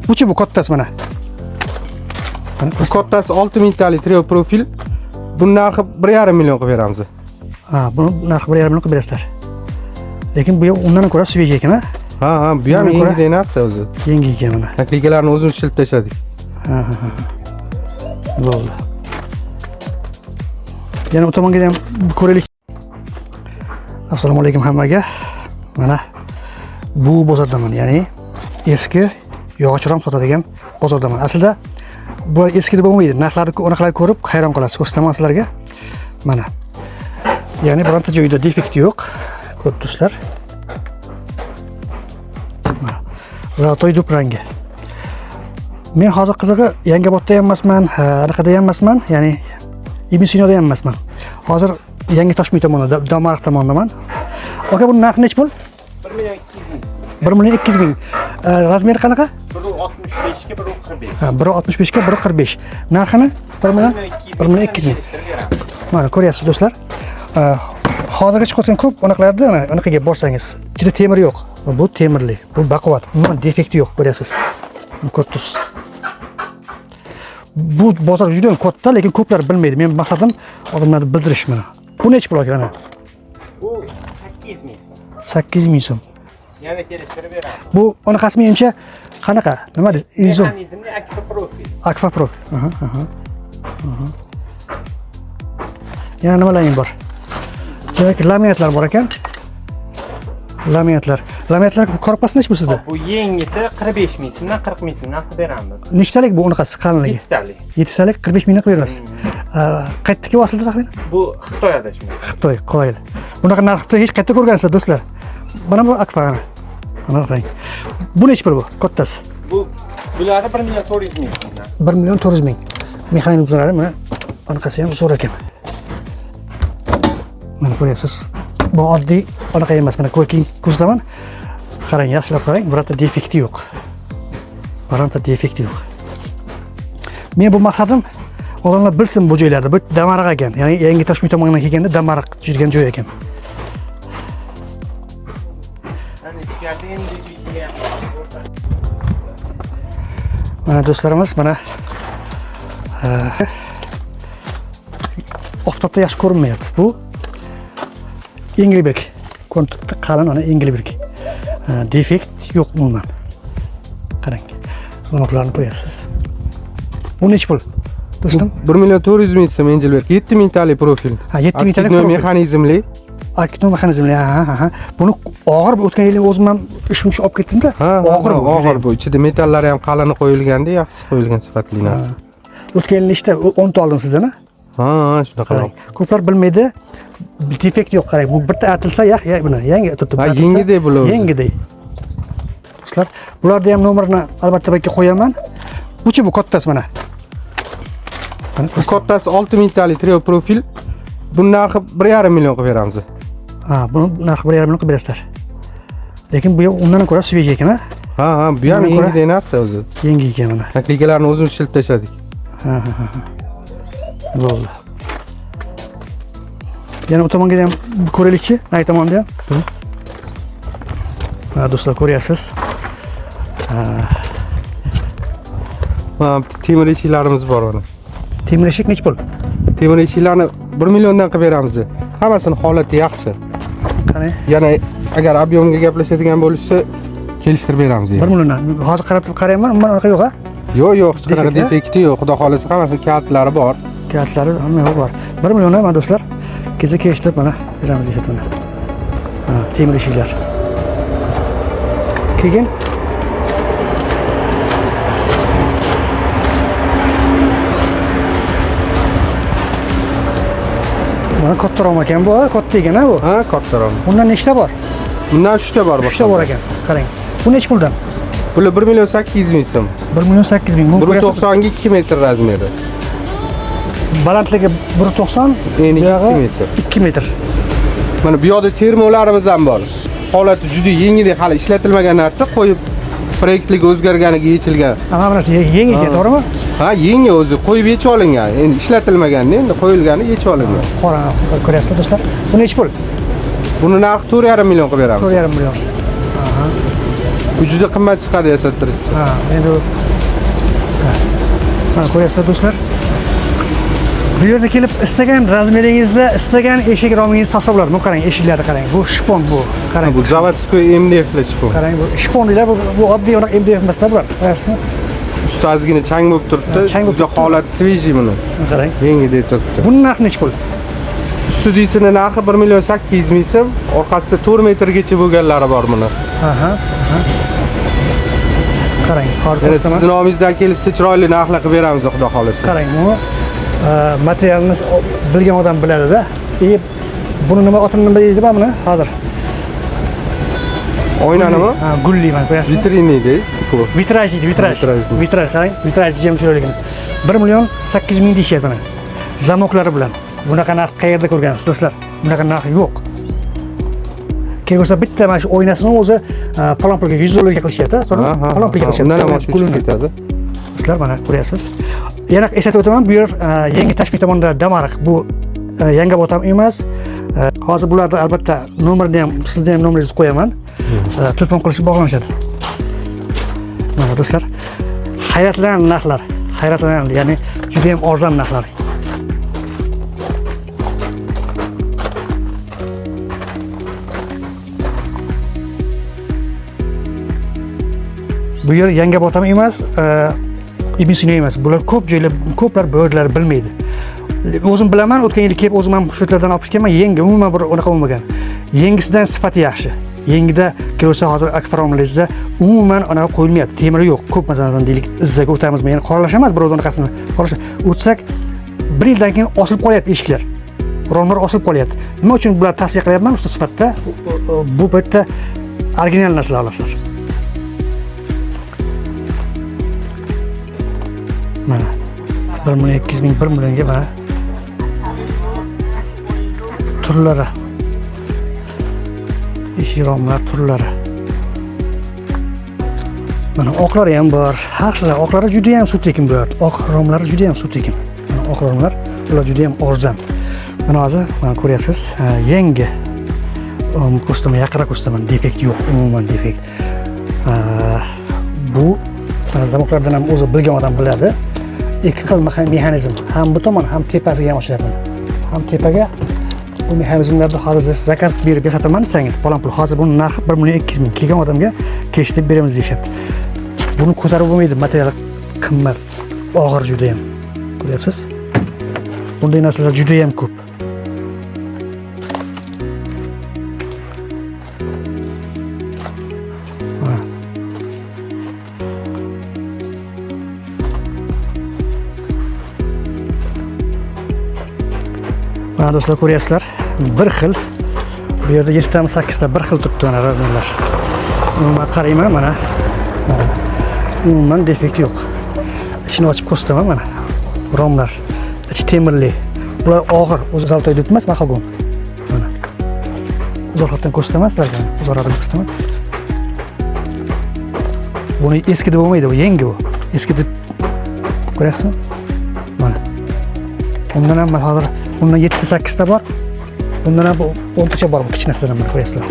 Buchi bu kattasi mana. Bu kattasi 6000 talik trio profil. Buni narxi 1,5 million qilib beramiz. Ha, buni narxi 1,5 million qilib berasizlar. Lekin bu undan ko'ra sveji ekan, ha? Ha, bu ham yangi narsa o'zi. Yangi ekan mana. Naklikalarni o'zimiz shilib tashladik. Ha. Bo'ldi. Yana o tomonga ham ko'raylik. Assalomu alaykum hammaga. Mana bu bozordaman, ya'ni eski yog'ochron sotadigan bozordaman. Aslida bu eski deb bo'lmaydi. Narxlarni aniqlab ko'rib hayron qolasiz. Ko'rsataman sizlarga. Mana. Ya'ni bironta joyda defekt yo'q. Ko'rib turibsizlar. Mana. Zolotoy dup rangi. Men hozir qizig'i Yangiobodda ham emasman, anaqada ham emasman, ya'ni Ibn Sinoda ham emasman. Hozir yangi Toshkent tomonida, Damariq tomondaman. Aka, bu narxi nech pul? 1,2 million. Razmeri qanaqa? 1,65 ga 1,45. Ha, 1,65 ga 1,45. Narxini 1,2 million. Mana ko'ryapsiz do'stlar. Hozirgacha qo'ygan ko'p anaqalarda, anaqaga borsangiz, ichida temir yo'q. Bu temirli, bu baquvvat. Umuman defekti yo'q, ko'ryapsiz. Ko'rib tursiz. Bu bozor juda ham katta, lekin ko'plar bilmaydi. Men maqsadim odamlarni bildirish mana. Bu nech pul ekan? Bu 8 ming so'm. 8 ming so'm. Yana kelishtirib beramiz. Bu anaqasi menimcha qanaqa? Nima deysiz? Izom. Mexanizmli Akfa Profil. Akfa Profil. Yana nimalar bor? Demak, laminatlar bor ekan. Laminatlar korpasi nech bu sizda? Bu yengisi 45 ming so'mdan 40 ming so'mdan qilib beramiz. Nechtalik bu unaqasi qalinligi? 7 talik. 7 talik 45 mingdan qilib berasiz. Qayerdagi vasilda taxminan? Bu Xitoy adashmaysiz. Xitoy, qoyil. Bunaqa narxni hech qayerda ko'rgansizlar do'stlar. Mana bu Akfa. Mana qarang. Bu nech pul bu? Kattasi. Bularni 1 million 400 ming so'mdan. 1 million 400 ming. Mexaniklarni mana anaqasi ham zo'r ekan. Mana ko'ryapsiz. Bu oddiy anaqa emas. Mana ko'rsataman. Qarang, yaxshilab qarang. Birorta defekti yo'q. Men bu maqsadim odamlar bilsin bu joylarda. Bu Damariq ekan. Ya'ni yangi Toshkent tomonidan kelganda Damariq yurgan joy ekan. Ana ichkarida endi video Mana do'stlarimiz, mana oftobda yaxshi ko'rinmayapti. Bu Engelberg. Kontakti qalin, ana Engelberg. Defekt yo'q umuman. Qarang. Sanoqlarni qo'yasiz. Bu nech pul? Do'stim, 1 million 400 ming so'm Engelberg. 7000 talik profil. Ha, 7000 talik profil. Mexanizmli. Akino mexanizmli. Ha. Buni og'ir o'tgan yili o'zim ham 3000 olib ketdim-da. Og'ir bu. Ichida metallari ham qalini qo'yilganda, yaxshi qo'yilgan sifatli narsa. O'tgan yil ishda 10 ta oldim sizdan, Ha, shunaqa. Ko'plar bilmaydi. Defekt yo'q, qarang. Bu bitta artilsa, buni yangi turtib. Ha, yengidek bo'ladi. Yengidek. Do'stlar, bularda ham nomerni albatta bakka qo'yaman. Buchi bu kattasi mana. Bu kattasi 6000 talik trio profil. Buni narxi 1,5 million qilib beramiz. Ha, buni narxi 1,5 million qilib berasizlar. Lekin bu undan ko'ra sveji ekan, ha? Ha, bu ham yangi narsa o'zi. Yangi ekan mana. Naklikalarni o'zimiz shilib tashladik. Ha. Bo'ldi. Yana o tomonga ham ko'raylikchi, nay tomonda ham. Ha, do'stlar ko'ryapsiz. Temir eshiklarimiz bor mana. Temir eshik nech pul? Temir eshiklarni 1 milliondan qilib beramiz. Hammasini holati yaxshi. Qani? Yana agar ob'yomga gaplashadigan bo'lsa, kelishtirib beramiz. 1 milliondan. Hozir qarayman, umuman anaqa yo'q, ha? Yo'q, hech qanaqa defekti yo'q. Xudo xolasa hammasi kaltlari bor. Kaltlari hamma yo'q bor. 1 milliondan mana do'stlar. Keza kelishtirib mana beramiz ekan mana. Ha, temir eshiklar. Keyin mana kattaroq ekan bu, katta ekan bu. Ha, kattaroq. Bundan nechta bor? Bundan 3 ta bor. 3 ta bor ekan. Qarang. Bu nech puldan? Bular 1 million 800 ming so'm. 1 million 800 ming. 1,90 ga 2 metr razmeri. Balandligi 1,90, endi 2 metr. 2 metr. Mana bu yoqda termolarimiz ham bor. Holati juda yengidek, hali ishlatilmagan narsa, qo'yib proyektlik o'zgarganiga yechilgan. Hamma narsa yangi ekan, to'g'rimi? Ha, yangi o'zi qo'yib yechib olingan. Endi ishlatilmaganda, endi qo'yilgani yechib olingan. Qora, ko'ryapsizlar do'stlar. Bu nech pul? Buni narxi 4,5 million qilib beramiz. 4,5 million. Aha. Bu juda qimmat chiqadi yasattirishsa. Ha, endi mana ko'ryapsizlar do'stlar. Bu yerga kelib istagan razmeringizda, istagan eshik romingizni topsa bo'ladi. Bu qarang, eshiklarni qarang. Bu shpon bu. Qarang. Bu zavodskoy MDF-li shpon. Qarang, bu shpon deylar. Bu oddiy unaqa MDF emaslar bular. Qarasizmi? Usti ozgina chang bo'lib turibdi. Chang bo'lib Juda holati svejiy buni. Qarang. Yengidek turibdi. Buning narxi necha pul? Studiyasini narxi 1.800.000 ming so'm, orqasida 4 metrgacha bo'lganlari bor buni. Aha. Qarang, hozir Yana ko'rsataman. sizning nomingizdan kelsa chiroyli narxlar qilib beramiz, xudo xolasa. Qarang, bu materialni bilgan odam biladi-da. Buni nima otini nima deydi buni hozir? Oynanimi? Ha, gulli mana ko'ryapsizmi? Vitrini deysiz. Vitraj deydi, vitraj. Vitraj qarang, vitraj ham chiroyligini. 1.800.000 deyishyapti mana. Zamoklari bilan. Bunaqa narx qayerda ko'rgansiz do'stlar? Bunaqa narx yo'q. Kelsa bitta mana shu oynasini o'zi palon pulga 100 dollarga qilishyapti, to'g'rimi? Palon pulga qilishyapti. Undan ham oshib ketadi. Do'stlar mana ko'ryapsiz. Yana eslatib o'taman, bu yer yangi tashbih tomonidan Damariq. Bu Yangiobod ham emas. Hozir bularda albatta nomerni ham, sizning ham nomeringizni qo'yaman. Telefon qilishib bog'lanishadi. Mana do'stlar, hayratlanarli narxlar, hayratlanarli, ya'ni juda ham arzon narxlar. Bu yer Yangiobod ham emas, Ibn Sino emas. Bular ko'plar bu yerlar bilmaydi. O'zim bilaman, o'tgan yil kelib o'zim ham shu yerlardan olib kelganman. Yangi umuman bir unaqa bo'lmagan. Yangisidan sifati yaxshi. Yangida kelsa hozir akfaromlaringizda umuman unaqa qo'yilmayapti. Temiri yo'q. Ko'p masalan deylik, izzaga o'tamiz, ya'ni qoralash emas, biroz unaqasini qoralash. O'tsak 1 yildan keyin osilib qolyapti eshiklar. Romlar osilib qolyapti. Nima uchun bular tavsiya qilyapman usta sifatida? Bu bitta original narsalar olasizlar. Mana 1.200.000, 1 millionga mana turlari. Eshik romlar turlari. Mana oqlari ham bor. Har xil oqlari juda ham sut-tekin bu yer. Oq romlari juda ham sut-tekin. Mana oq romlar, ular juda ham arzon. Mana hozir mana ko'ryapsiz, yangi ko'rsataman, yaqinroq ko'rsataman. Defekt yo'q, umuman defekt. Bu zamoklardan ham o'zi bilgan odam biladi. Ikki xil mexanizm, ham bu tomon, ham tepasiga ham ochiladi. Ham tepaga bu mexanizmlarni hozir zakaz berib yasataman desangiz, palon pul. Hozir buning narxi 1.200.000. Kelgan odamga kechib beramiz deyapti. Buni ko'tarib bo'lmaydi, material qimmat, og'ir juda ham. Ko'ryapsiz? Bunday narsalar juda ham ko'p. Mana do'stlar ko'ryapsizlar, bir xil. Bu yerda 7 ta 8 ta bir xil turibdi mana razmerlar. Umuman qarayman mana. Umuman defekt yo'q. Ichini ochib ko'rsataman mana. Romlar, ichi temirli. Bular og'ir, o'zi zaltoy deb emas, mahogon. Mana. Uzoqdan ko'rsataman sizlarga. Uzoqdan ko'rsataman. Buni eski deb bo'lmaydi, bu yangi bu. Eski deb ko'ryapsizmi? Mana. Undan ham hozir bundan 7-8 ta bor. Bundan ham 10 tacha bor bu kichkinasidan mana ko'ryapsizlar.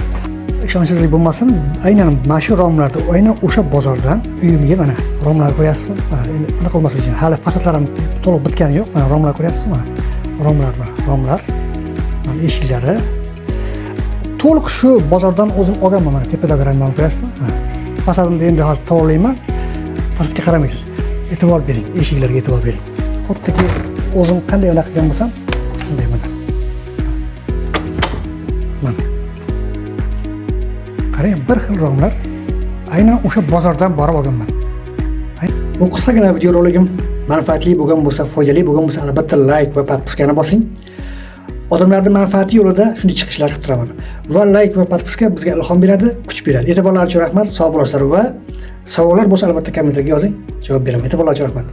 Ishonchsizlik bo'lmasin, aynan mana shu romlarni, aynan o'sha bozordan uyimga mana romlar ko'ryapsizmi? Endi unaqa bo'lmasin uchun hali fasadlar ham to'liq bitgani yo'q. Mana romlar ko'ryapsizmi? Mana romlar. Mana eshiklari. To'liq shu bozordan o'zim olganman mana tepadagi romlarni ko'ryapsizmi? Fasadini endi hozir to'g'rilayman. Fasadga qaramaysiz. E'tibor bering, eshiklarga e'tibor bering. Xuddiki o'zim qanday unaqa qilgan bo'lsam, shunday mana. Mana. Qarang, bir xil romlar. Aynan o'sha bozordan borib olganman. Bu qisqagina videoroligim manfaatli bo'lgan bo'lsa, foydali bo'lgan bo'lsa, albatta like va podpiskani bosing. Odamlarning manfaati yo'lida shunday chiqishlar qilib turaman. Va like va podpiska bizga ilhom beradi, kuch beradi. E'tiborlaringiz uchun rahmat. Sog' bo'linglar va savollar bo'lsa albatta kommentlarga yozing, javob beraman. E'tiborlaringiz uchun rahmat.